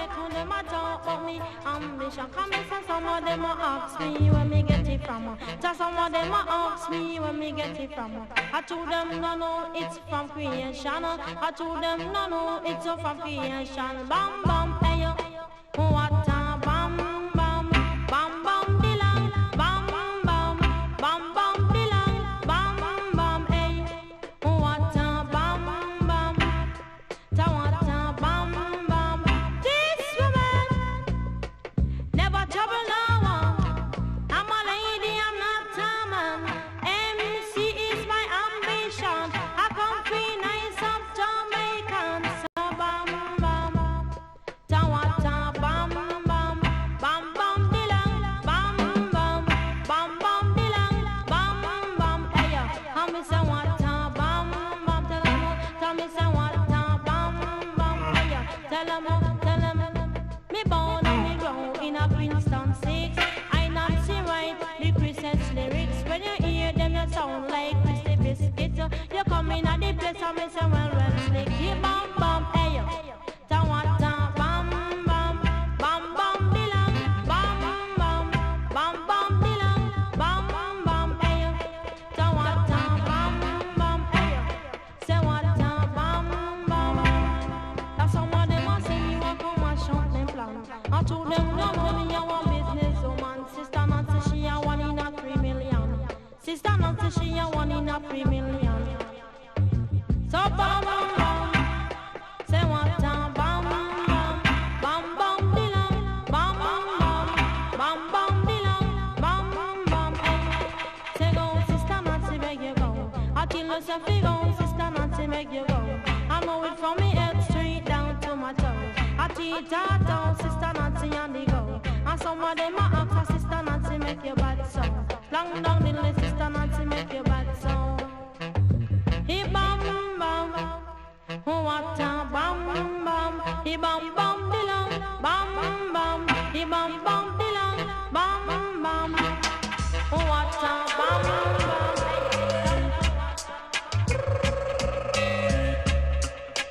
let who them a talk about me ambition. Come and say some of them a ask me where me get it from. Just some of them a ask me where me get it from. I told them no no it's from creation. I told them no no it's from creation. Bam bam hey yo, what a bam bam bam bam dilang bam bam bam bam dilang bam bam hey, what a bam bam ta what a bam bam. This woman never trouble no one. I'm a lady, I'm not a man. MC is my ambition. I come free nice of Jamaican. So bam bam ta what a bam bam bam bam dilang bam bam bam bam dilang bam bam hey yo. I me say what a bam bam. Tell me say what a bam bam hey yo. Tell 'em me born and me grow in a Princeton 6. I not see right the Christmas lyrics. When you hear them you sound like Christy Biscuit. You come in at the place and me say well slick. He bam bam hey yo. Ta what a bam bam bam bam dilang bam bam bam bam dilang bam bam hey yo. Ta what a bam bam hey yo. Say what a bam bam. That's some of them a say me want come and shut them plan. I told them no money you want business woman. Sister Nancy she a 1 in a 3 million. Sister Nancy she a 1 in a 3 million. So bam bam. Say what a bam bam bam bam dilang bam bam bam dilang bam bam hey. Say go Sister Nancy make you go. I tell you say fi go Sister Nancy make you go. I know it from me head straight down to my toes. I teach her down Sister Nancy and the go. And some of them a ask for Sister Nancy make you bad so. Long down the list Sister Nancy make you bad so. He bam bam. What a bam bam, he bam bam dilang, bam bam, he bam bam dilang, bam bam. What a bam bam.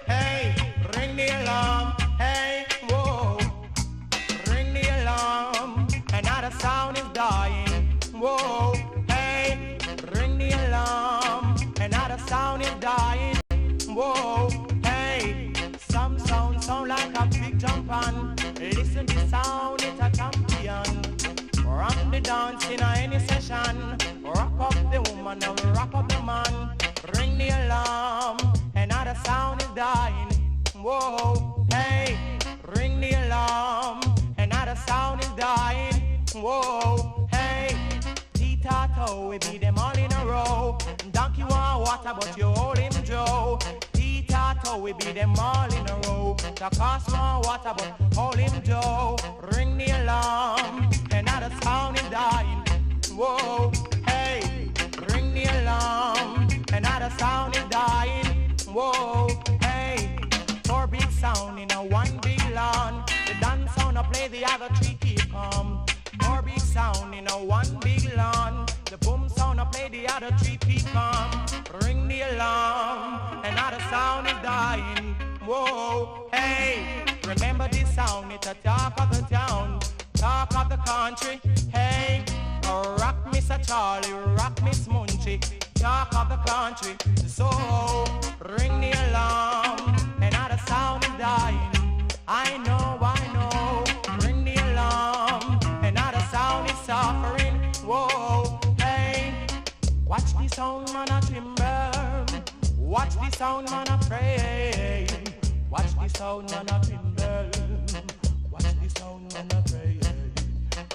Hey, ring the alarm. Hey, whoa, ring the alarm. Another sound is dying. Whoa, hey, ring the alarm. Another sound is dying. Whoa, hey, some sound like a big jump on. Listen to sound, it's a champion. Rock the dance in any session. Rock up the woman and rock up the man. Ring the alarm, another sound is dying. Whoa, hey, ring the alarm, another sound is dying. Whoa, hey, Tita-to, we beat them all in a row. Donkey want water, but you hold him Joe. Tita-to, we beat them all in a row. The cost more water, but hold him Joe. Ring the alarm, another sound is dying. Whoa, hey, ring the alarm, another sound is dying. Whoa, hey, 4 big sound in a 1 big lawn. The dance sound I play, the other 3 keep calm. 4 big sound in a 1 big lawn. The boom sound I play, the other 3 keep calm. Ring the alarm, another sound is dying. Whoa, hey, remember this sound, it's a talk of the town, talk of the country. Hey, rock Miss Charlie, rock Miss Munchie, talk of the country. So, ring the alarm, another sound is dying. I know, ring the alarm, another sound is suffering. Whoa, hey, watch the sound man a timber, watch the sound man a pray, watch the sound man a timber, watch the sound man a pray.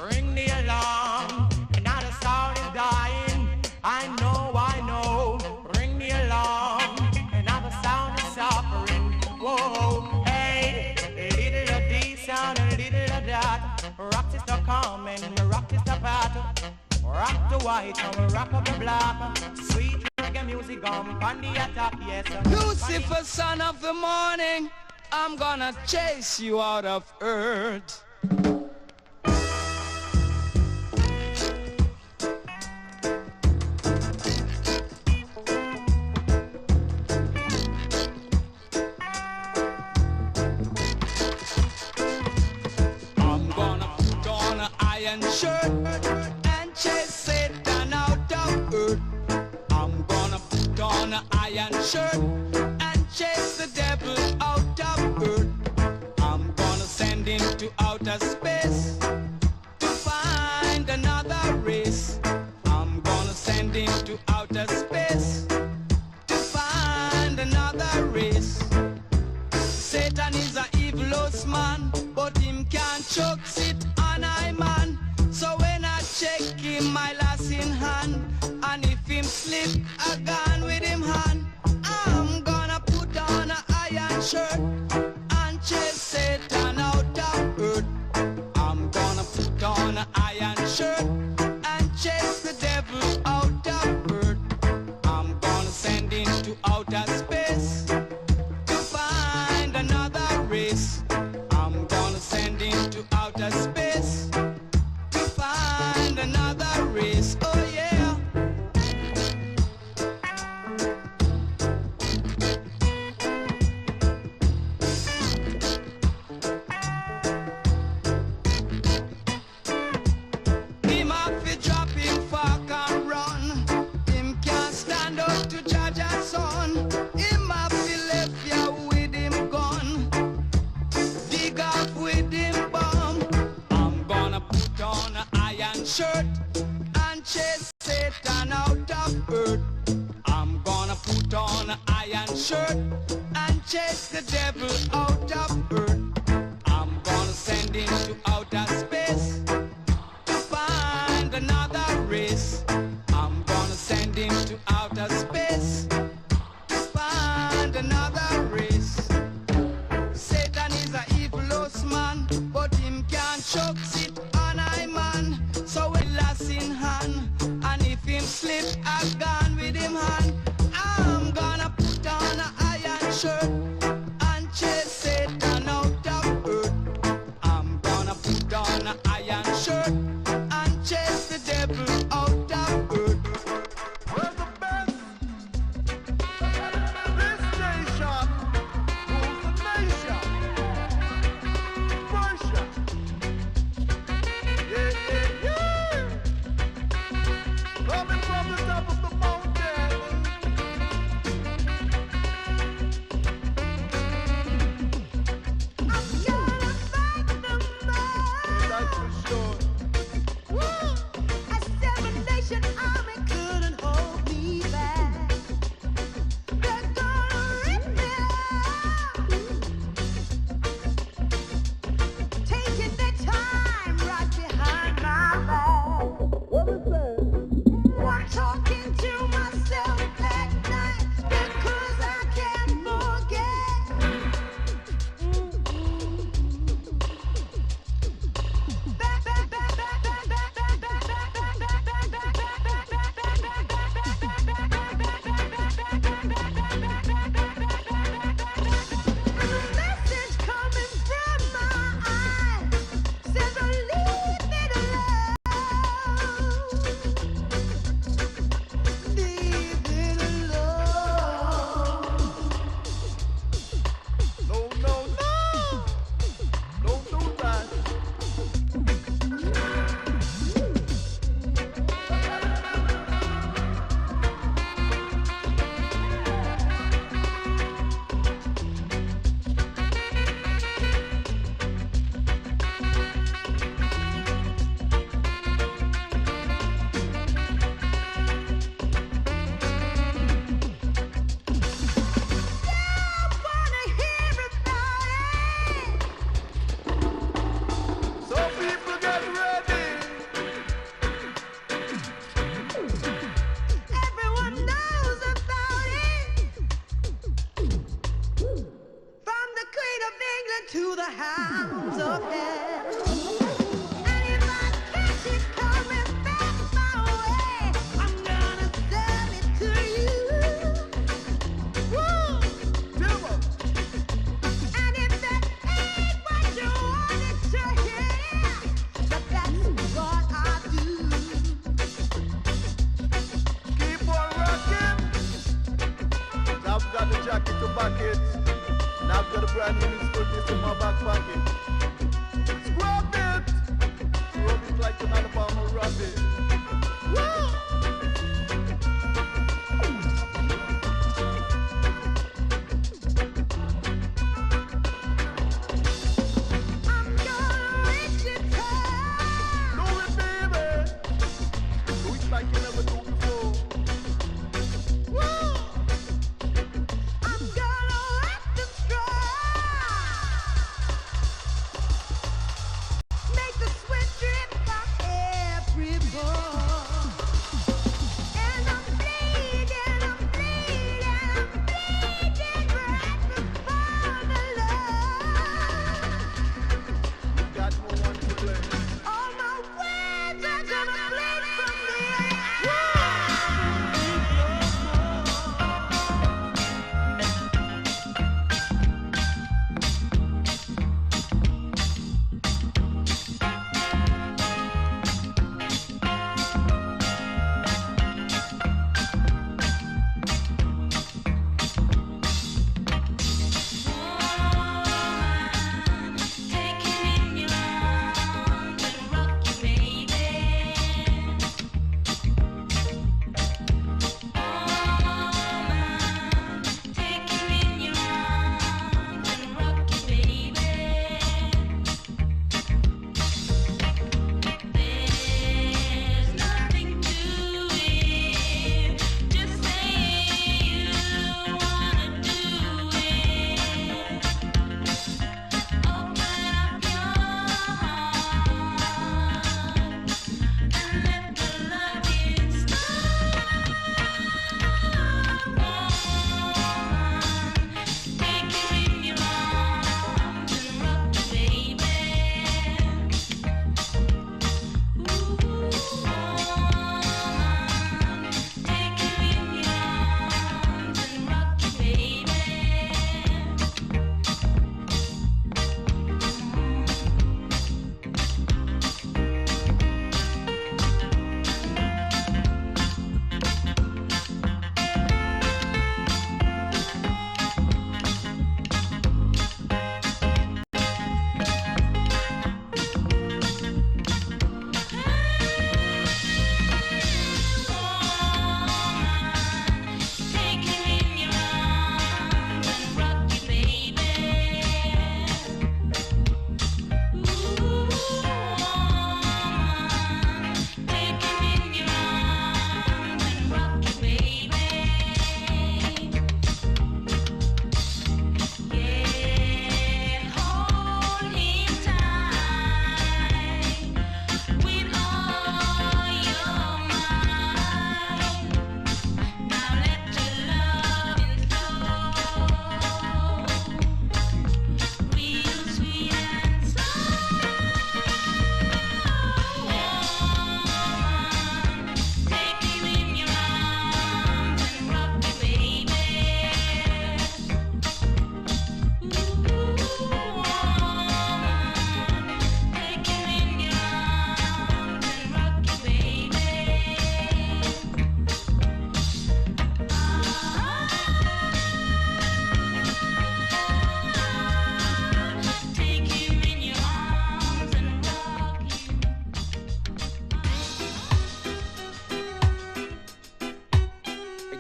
Ring the alarm, another sound is dying. I know, ring the alarm, another sound is suffering. Whoa, hey, a little of this sound, a little of that. Rock is the calm and rock is the path. Rock the white and rock up the black. Sweet reggae music on the attack, yes. Lucifer, son of the morning, I'm gonna chase you out of earth. iron shirt and chase the devil out of earth. I'm gonna send him to outer space to find another race. I'm gonna send him to outer space to find another race. Satan is a evilous man, but him can't choke it on I man. So when I check him, my lass in hand, and if him slip, I gone with him hand. I'm gonna put on a iron shirt and chase Satan out of earth. I'm gonna put on an iron shirt and chase the devil out of earth. I'm gonna send him to outer space to find another race. I'm gonna send him to outer space to find another race. Oh yeah. Him have to drop him fork and run. Him can't stand up to judge a son. Him have to left ya with him gun. Dig off with him bomb. I'm gonna put on an iron shirt and chase Satan out of earth. I'm gonna put on an iron shirt and chase the devil out of earth. I'm gonna send him to outer space to find another race. I'm gonna send him to outer space to find another race. Satan is a evilous man, but him can't choke it on I man. So we lass in hand, and if him slip, I've gone with him hand. I'm gonna put on an iron shirt and chase Satan out of earth. I'm gonna put on an iron shirt and chase the devil out of earth. We're the best. This nation rules the nation. Russia. Yeah, yeah, yeah. Coming from the top of the mountain. I'm gonna fight them all. That's for sure. Woo! A 7-nation army couldn't hold me back. They're gonna rip me off, taking their time right behind my back. What is that? I'm talking to myself at night because I can't forget. Message coming from my eyes says leave it alone. Leave it alone. No, no, no. Don't do that. Wanna hear about it? So people get ready. Everyone knows about it. From the Queen of England to the hounds of hell. And if I catch it coming back my way, I'm gonna sell it to you. Woo! Timber. And if that ain't what you wanted to hear, but that's what I do. Keep on rocking. I've got the jacket to back it. And I've got a brand new Scooties in my back pocket. Scrub it. Rub it like an Alabama rabbit. Woo!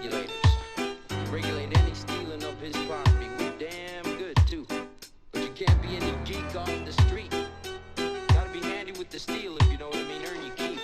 regulators. Regulate any stealing of his property. We're damn good, too. But you can't be any geek off the street. Gotta be handy with the steel, if you know what I mean. Earn your keep.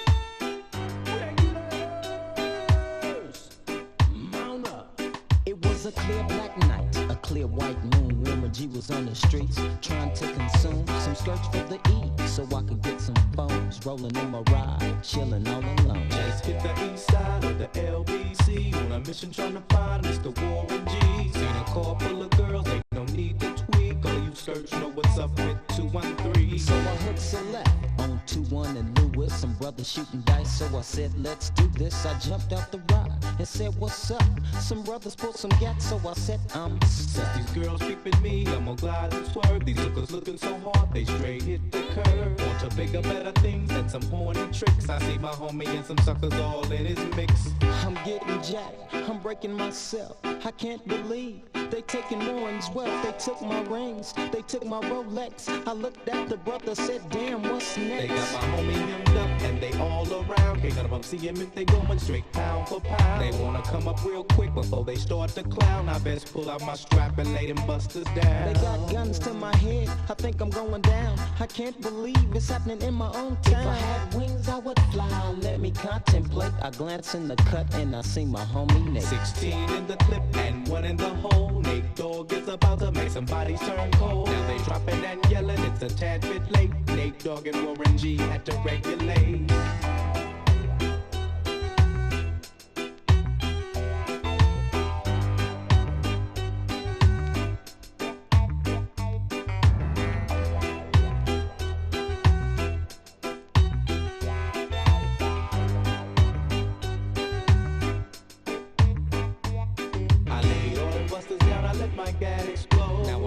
Mount up. It was a clear black night, a clear white moon. Warmer G was on the streets, trying to consume some skirts for the E, so I could get some phones. Rolling in my ride, chilling all alone. Just hit the east side of the LBC on a mission trying to find Mr. Warren G. Seen a car full of girls, ain't no need to tweak. All you search know what's up with 213. So I hooked select on 21 and Lewis. Some brothers shooting dice, so I said, let's do this. I jumped out the ride and said, what's up? Some brothers pulled some gas, so I said, I'm stuck. These girls peeping me, I'm gonna glide and swerve. These hookers looking so hard, they straight hit the curve. Want to bigger, better things than some horny tricks. I see my homie and some suckers all in his mix. I'm getting jacked, I'm breaking myself. I can't believe they taking Warren's wealth. They took my rings, they took my Rolex. I looked at the brother, said, damn, what's next? They got my homie hemmed up and they all around. Can't none of them see him if they going straight pound for pound. They wanna come up real quick before they start to clown. I best pull out my strap and lay them busters down. They got guns to my head, I think I'm going down. I can't believe it's happening in my own town. If I had wings, I would fly. Let me contemplate. I glance in the cut and I see my homie Nate. 16 in the clip and 1 in the hole. Nate Dogg is about to make somebody turn cold. Now they dropping and yelling, it's a tad bit late. Nate Dogg and Warren G had to regulate.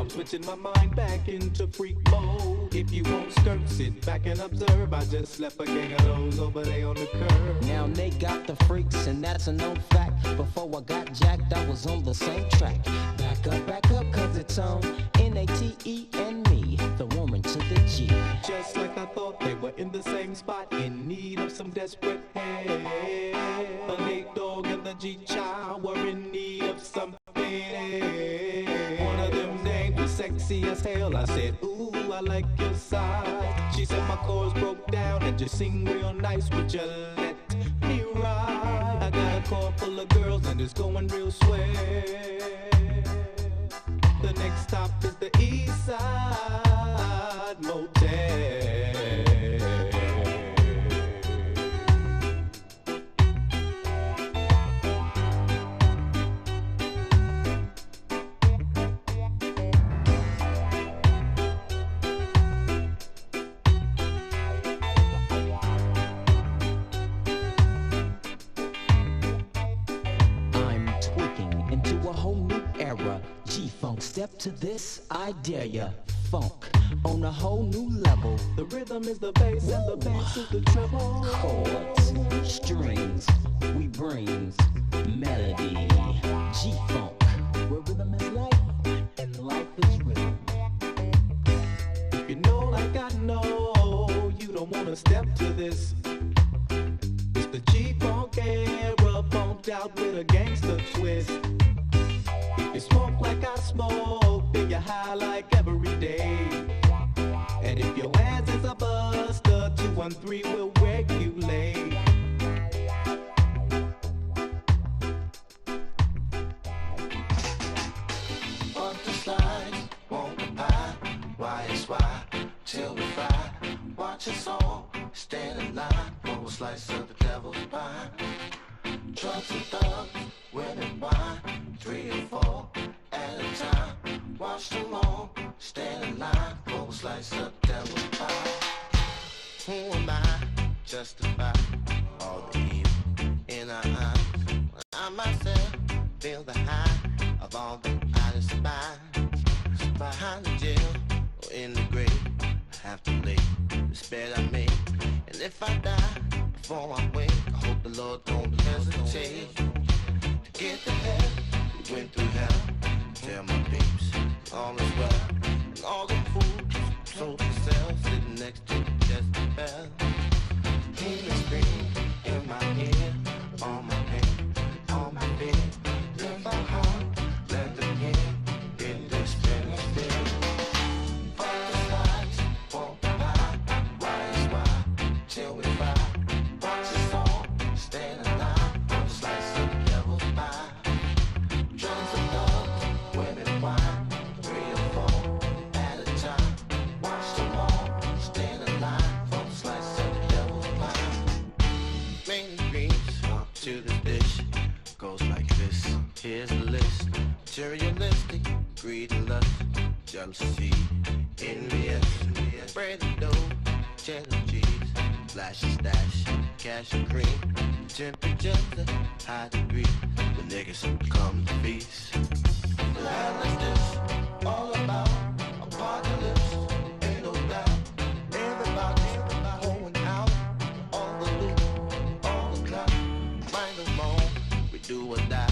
Switching my mind back into freak mode. If you won't skirt, sit back and observe. I just left a gang of those over there on the curb. Now they got the freaks and that's a known fact. Before I got jacked, I was on the same track. Back up, cause it's on N-A-T-E and me, the woman to the G. Just like I thought, they were in the same spot, in need of some desperate help. The Nate Dogg and the G-Child were in need of something. One of them names was sexy as hell. I said, ooh, I like your size. She said my chords broke down and just sing real nice. Would you let me ride? I got a car full of girls and it's going real swell. The next stop is the East Side Motel. G-Funk, step to this, I dare ya. Funk on a whole new level. The rhythm is the bass and the bass is the treble. Chords, strings, we brings melody. G-Funk, where rhythm is life and life is rhythm. If you know like I know, you don't wanna step to this. It's the G-Funk era, funked out with a gangster twist. If you smoke like I smoke, then you're high like every day. And if your ass is a buster, 213 will regulate. Up the slide, won't buy. Why is why? Till we fry. Watch us all stand in line for a slice of the devil's pie. Drugs and thugs, winning wine. 3 or 4 at a time. Watch them all stand in line for a slice of devil's pie. Who am I? Justify all the evil in our eyes. I myself feel the high of all the I despise. Behind the jail or in the grave, I have to lay this bed I made. And if I die before I wake, I hope the Lord don't hesitate to get to heaven. We went through hell. Tell my peeps all is well. And all the fools sold themselves sitting next to the Jezebel. Healing scream in my ear, on my head, on my bed. this. Here's the list. Materialistic, greed and lust, jealousy, envious, bread and dough, cheddar cheese, flash and stash, cash and cream, temperature, high degree, the niggas come to peace. Now is this all about apocalypse? Ain't no doubt. Everybody holding out all the loot, all the clout. Mind them all, we do or die.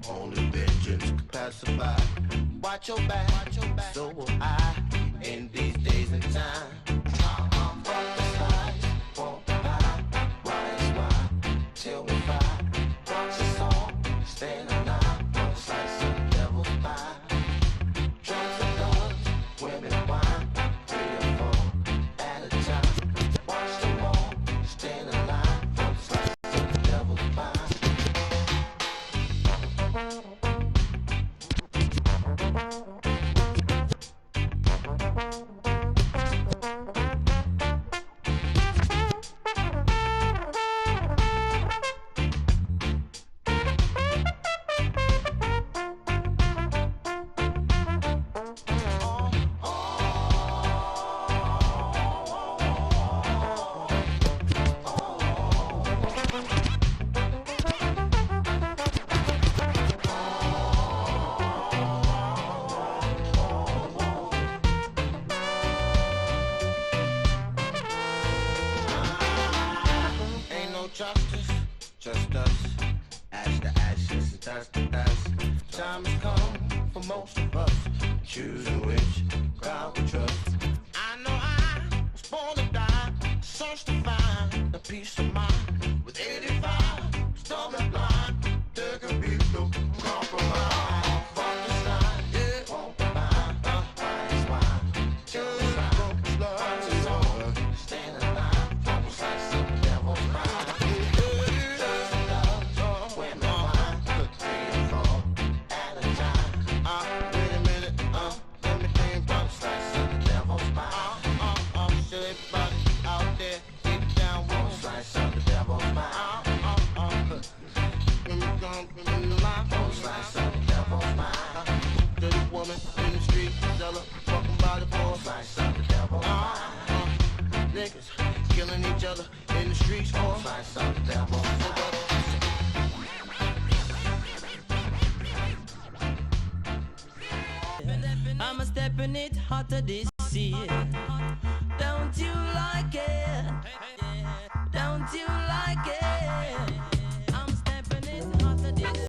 Only vengeance can pacify. Watch your back, so will I. In these days and time. From the side, won't buy. Why is why? Till we fight. Watch your song, stay alive. One slice of the devil's pie. Drugs and love, women wine. 3 or 4 at a time. Watch them all, stay alive. One slice of the devil's pie. Ain't no justice, just us. Ash to ashes, dust to dust. Time has come for most of us, choosing which crowd we trust. I know I was born to die, search to find the peace of mind. With 85, stubborn blind, there can be no compromise. From the side, yeah, won't buy. Why is why? Till the side, stand alive. From the side, some devil's mind. Just love, women wine. 3 or 4 at a time. Wait a minute, let me think. From the side, some devil's mind. Should everybody out there get down with the slice of the devil's mind? Let me come from the line. From the slice of the devil's mind. Dirty woman in the street, sell her fucking body for a slice of the devil's mind. Niggas killing each other in the streets for a slice of the devil's mind. I'm a stepping it hotter this year. Don't you like it? Don't you like it? I'm stepping it hotter this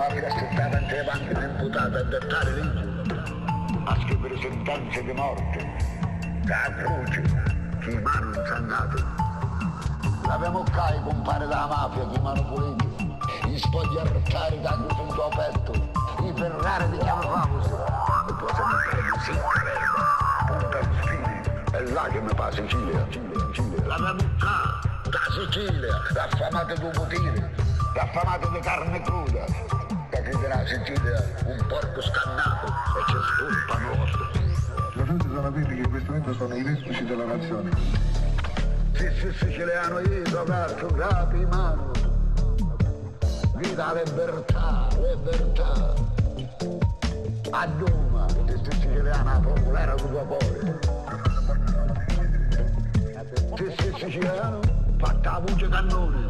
mafia assettata ante banche imputata a dettare leggi, a scrivere sentenze di morte, da croce, chi mano insannate. L'abbiamo cai compare dalla mafia, chi mano puliti, gli spogli arrottari da sul tuo petto, i Ferrari di Chiamafavus, e poi se ne prendi sicca verba, punta di spine, è là che mi fa Sicilia, l'abbiamo cai. Da Sicilia, l'affamato di botire, l'affamato di carne cruda, da che della Sicilia un porco scannato e c'è stulpa morto. Le gente sono quelli che in questo momento sono i vertici della nazione. Se siciliano io, soprattutto grapi in mano, grida libertà, libertà. A Duma, se siciliana popolare con tua cuore. Se siciliano, fatta la voce cannone,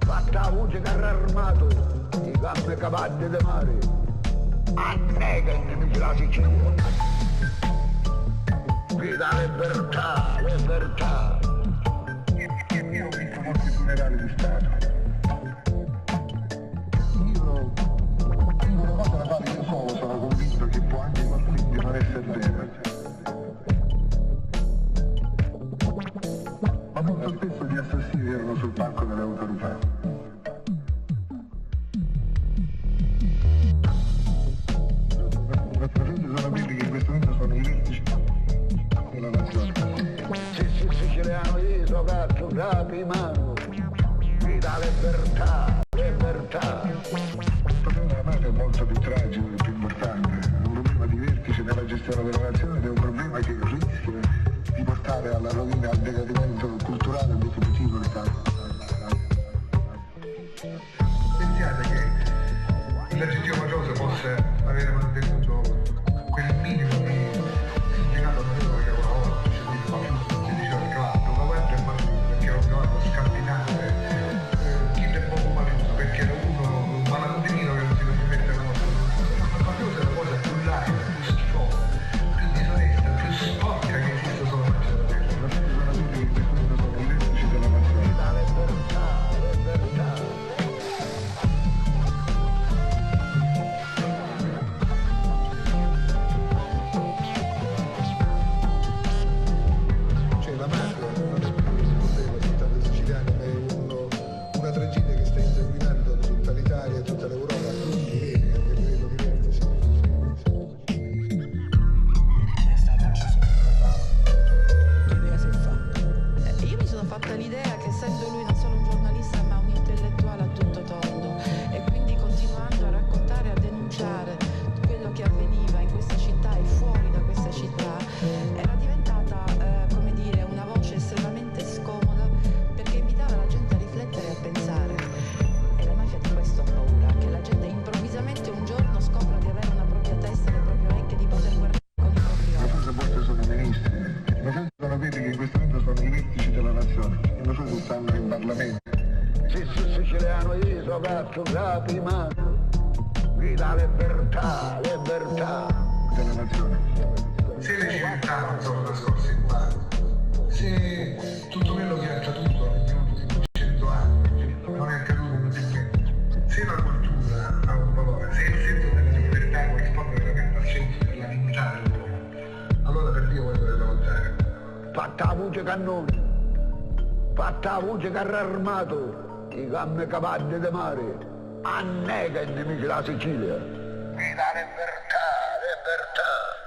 fatta la voce carro armato, i gambe cavalli di mare, annega i nemici della Sicilia. Grida libertà, libertà. Io ho visto molti funerali di Stato. Io una cosa da fare io solo, sono convinto che può anche quindi non essere vero. Ma molto spesso gli assassini erano sul palco delle autorità. La gente sono quelli che in questo momento sono i vertici della nazione. Se siciliano io, soprattutto grapi in mano, grida libertà, libertà. Il problema della mafia è molto più tragico e più importante. È un problema di vertice nella gestione della nazione ed è un problema che rischia di portare alla rovina, al decadimento culturale e definitivo del Stato. Pensiate che l'esercizio mafioso possa avere mantenuto quel minimo di significato notevole che una volta si diceva il cavallo, ma guarda è mafioso perché era un cavallo scandinavo, chi è poco mafioso perché era uno malandrino che non si permette la nostra. Il mafioso è la cosa più light, più schifosa, più disonesta, più sporca che esiste solo nella terra. La gente sono tutti che in questo momento sono i vertici della nazione. Libertà, libertà. Cioè la mafia non è più un problema soltanto siciliano, ma è una tragedia che sta inseguinando tutta l'Italia e tutta l'Europa a tutti i livelli, anche a livello di vertice. Io mi sono fatta l'idea che essendo lui non solo un giornalista ma un intellettuale a tutto tondo e quindi continuando a raccontare e a denunciare quello che avveniva in questa città e fuori da questa città era diventata come dire una voce estremamente scomoda perché invitava la gente a riflettere e a pensare. E la mafia di questo ha paura, che la gente improvvisamente un giorno scopra di avere una propria testa e le proprie orecchie, di poter guardare con i propri Le occhi. forze forti sono i ministri, le gente sono quelli che in questo momento sono i vertici della nazione, e le forze stanno in Parlamento. Se siciliano io, soprattutto grapi in mano, grida libertà, libertà. Della nazione. Se le civiltà non sono trascorse in mano, se tutto quello che è accaduto negli ultimi 100 anni non è accaduto inutilmente, se la cultura ha un valore, se il senso della libertà corrisponde veramente al senso della dignità dell'uomo, allora per Dio voi dovete lottare. Fatta la voce cannone, fatta la voce carro armato, i gambe cavalli di mare, annega i nemici della Sicilia. Grida libertà, libertà.